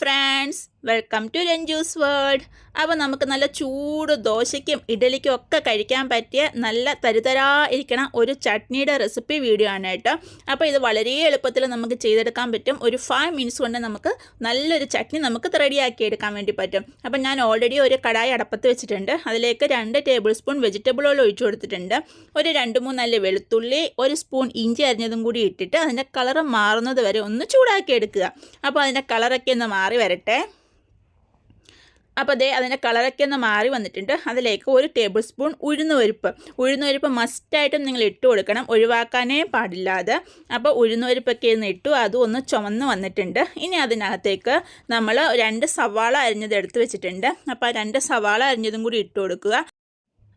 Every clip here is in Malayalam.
Friends, welcome to Ranju's world. അപ്പോൾ നമുക്ക് നല്ല ചൂട് ദോശയ്ക്കും ഇഡലിക്കും ഒക്കെ കഴിക്കാൻ പറ്റിയ നല്ല തരിതരാ ഇരിക്കണ ഒരു ചട്നിയുടെ റെസിപ്പി വീഡിയോ ആണ് കേട്ടോ. അപ്പോൾ ഇത് വളരെ എളുപ്പത്തിൽ നമുക്ക് ചെയ്തെടുക്കാൻ പറ്റും. ഒരു 5 മിനിറ്റ്സ് കൊണ്ട് നമുക്ക് നല്ലൊരു ചട്നി നമുക്ക് റെഡിയാക്കി എടുക്കാൻ വേണ്ടി പറ്റും. അപ്പോൾ ഞാൻ ഓൾറെഡി ഒരു കടായി അടപ്പത്ത് വെച്ചിട്ടുണ്ട്. അതിലേക്ക് 2 ടേബിൾ സ്പൂൺ വെജിറ്റബിൾ ഓയിൽ ഒഴിച്ചു കൊടുത്തിട്ടുണ്ട്. ഒരു 2-3 അല്ലി വെളുത്തുള്ളി, 1 സ്പൂൺ ഇഞ്ചി അരിഞ്ഞതും കൂടി ഇട്ടിട്ട് അതിൻ്റെ കളർ മാറുന്നത് വരെ ഒന്ന് ചൂടാക്കി എടുക്കുക. അപ്പോൾ അതിൻ്റെ കളറൊക്കെ ഒന്ന് മാറി വരട്ടെ. അപ്പോൾ അതിൻ്റെ കളറൊക്കെ ഒന്ന് മാറി വന്നിട്ടുണ്ട്. അതിലേക്ക് 1 ടേബിൾ സ്പൂൺ ഉഴുന്നുപരിപ്പ് മസ്റ്റായിട്ടും നിങ്ങൾ ഇട്ട് കൊടുക്കണം, ഒഴിവാക്കാനേ പാടില്ലാതെ. അപ്പോൾ ഉഴുന്നുപരിപ്പൊക്കെ ഒന്ന് ഇട്ടു, അതും ഒന്ന് ചുമന്ന് വന്നിട്ടുണ്ട്. ഇനി അതിനകത്തേക്ക് നമ്മൾ 2 സവാള അരിഞ്ഞത് എടുത്ത് വെച്ചിട്ടുണ്ട്. അപ്പോൾ 2 സവാള അരിഞ്ഞതും കൂടി ഇട്ട് കൊടുക്കുക.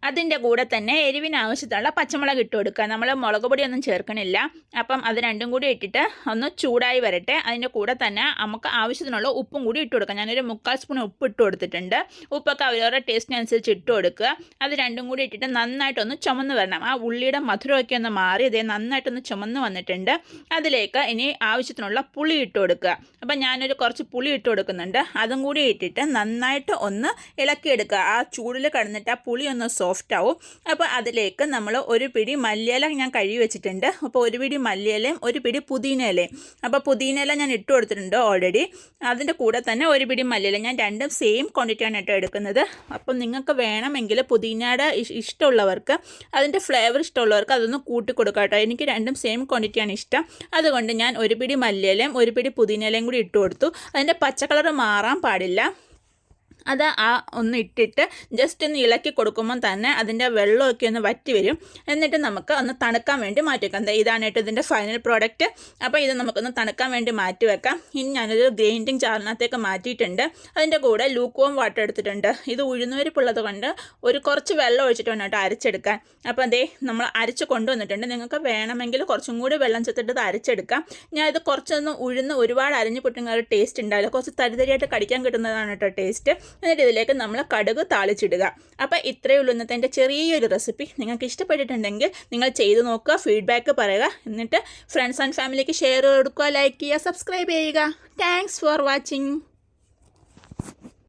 അതിൻ്റെ കൂടെ തന്നെ എരിവിന് ആവശ്യത്തിനുള്ള പച്ചമുളക് ഇട്ട് കൊടുക്കുക. നമ്മൾ മുളക് പൊടിയൊന്നും ചേർക്കണില്ല. അപ്പം അത് രണ്ടും കൂടി ഇട്ടിട്ട് ഒന്ന് ചൂടായി വരട്ടെ. അതിൻ്റെ കൂടെ തന്നെ നമുക്ക് ആവശ്യത്തിനുള്ള ഉപ്പും കൂടി ഇട്ട് കൊടുക്കുക. ഞാനൊരു 3/4 സ്പൂൺ ഉപ്പ് ഇട്ട് കൊടുത്തിട്ടുണ്ട്. ഉപ്പൊക്കെ അവരവരുടെ ടേസ്റ്റിനനുസരിച്ച് ഇട്ട് കൊടുക്കുക. അത് രണ്ടും കൂടി ഇട്ടിട്ട് നന്നായിട്ടൊന്ന് ചുമന്ന് വരണം. ആ ഉള്ളിയുടെ മധുരമൊക്കെ ഒന്ന് മാറി നന്നായിട്ടൊന്ന് ചുമന്ന് വന്നിട്ടുണ്ട്. അതിലേക്ക് ഇനി ആവശ്യത്തിനുള്ള പുളി ഇട്ട് കൊടുക്കുക. അപ്പം ഞാനൊരു കുറച്ച് പുളി ഇട്ട് കൊടുക്കുന്നുണ്ട്. അതും കൂടി ഇട്ടിട്ട് നന്നായിട്ട് ഒന്ന് ഇളക്കിയെടുക്കുക. ആ ചൂടിൽ കിടന്നിട്ട് ആ പുളി ഒന്ന് സോഫ്റ്റ് ആവും. അപ്പോൾ അതിലേക്ക് നമ്മൾ 1 പിടി മല്ലിയില ഞാൻ കഴുകി വെച്ചിട്ടുണ്ട്. അപ്പോൾ 1 പിടി മല്ലിയിലയും 1 പിടി പുതിനയിലയും. അപ്പോൾ പുതിനയില ഞാൻ ഇട്ട് കൊടുത്തിട്ടുണ്ട് ഓൾറെഡി. അതിൻ്റെ കൂടെ തന്നെ 1 പിടി മല്ലിയില, ഞാൻ രണ്ടും സെയിം ക്വാണ്ടിറ്റിയാണ് കേട്ടോ എടുക്കുന്നത്. അപ്പം നിങ്ങൾക്ക് വേണമെങ്കിൽ പുതിനയുടെ ഇഷ്ടമുള്ളവർക്ക്, അതിൻ്റെ ഫ്ലേവർ ഇഷ്ടമുള്ളവർക്ക് അതൊന്ന് കൂട്ടി കൊടുക്കാം കേട്ടോ. എനിക്ക് രണ്ടും സെയിം ക്വാണ്ടിറ്റിയാണ് ഇഷ്ടം. അതുകൊണ്ട് ഞാൻ 1 പിടി മല്ലിയിലയും 1 പിടി പുതിനയിലയും കൂടി ഇട്ട് കൊടുത്തു. അതിൻ്റെ പച്ച കളർ മാറാൻ പാടില്ല. അത് ഒന്ന് ഇട്ടിട്ട് ജസ്റ്റ് ഒന്ന് ഇളക്കി കൊടുക്കുമ്പോൾ തന്നെ അതിൻ്റെ വെള്ളമൊക്കെ ഒന്ന് വറ്റി വരും. എന്നിട്ട് നമുക്ക് ഒന്ന് തണുക്കാൻ വേണ്ടി മാറ്റി വെക്കാം. ഇതാണ് കേട്ടോ ഇതിൻ്റെ ഫൈനൽ പ്രോഡക്റ്റ്. അപ്പോൾ ഇത് നമുക്കൊന്ന് തണുക്കാൻ വേണ്ടി മാറ്റി വെക്കാം. ഇനി ഞാനൊരു ഗ്രൈൻഡിങ് ജാറിനകത്തേക്ക് മാറ്റിയിട്ടുണ്ട്. അതിൻ്റെ കൂടെ ലൂക്കോം വാട്ടർ എടുത്തിട്ടുണ്ട്. ഇത് ഉഴുന്നുപരിപ്പുള്ളത് കൊണ്ട് കുറച്ച് വെള്ളം ഒഴിച്ചിട്ട് വേണം കേട്ടോ അരച്ചെടുക്കാൻ. അപ്പോൾ നമ്മൾ അരച്ച് കൊണ്ടുവന്നിട്ടുണ്ട്. നിങ്ങൾക്ക് വേണമെങ്കിൽ കുറച്ചും കൂടി വെള്ളം ചേർത്തിട്ട് ഇത് അരച്ചെടുക്കാം. ഞാൻ ഇത് കുറച്ചൊന്ന് ഒരുപാട് അരിഞ്ഞു പൊട്ടുന്ന ഒരു ടേസ്റ്റ് ഉണ്ടാവില്ല. കുറച്ച് തരിതരിയായിട്ട് കടിക്കാൻ കിട്ടുന്നതാണ് കേട്ടോ ടേസ്റ്റ്. എന്നിട്ട് ഇതിലേക്ക് നമ്മൾ കടുക് താളിച്ചിടുക. അപ്പോൾ ഇത്രയേ ഉള്ളൂ ഇന്നത്തെ എൻ്റെ ചെറിയൊരു റെസിപ്പി. നിങ്ങൾക്ക് ഇഷ്ടപ്പെട്ടിട്ടുണ്ടെങ്കിൽ നിങ്ങൾ ചെയ്ത് നോക്കുക, ഫീഡ്ബാക്ക് പറയുക. എന്നിട്ട് ഫ്രണ്ട്സ് ആൻഡ് ഫാമിലിക്ക് ഷെയർ കൊടുക്കുക, ലൈക്ക് ചെയ്യുക, സബ്സ്ക്രൈബ് ചെയ്യുക. Thanks for watching.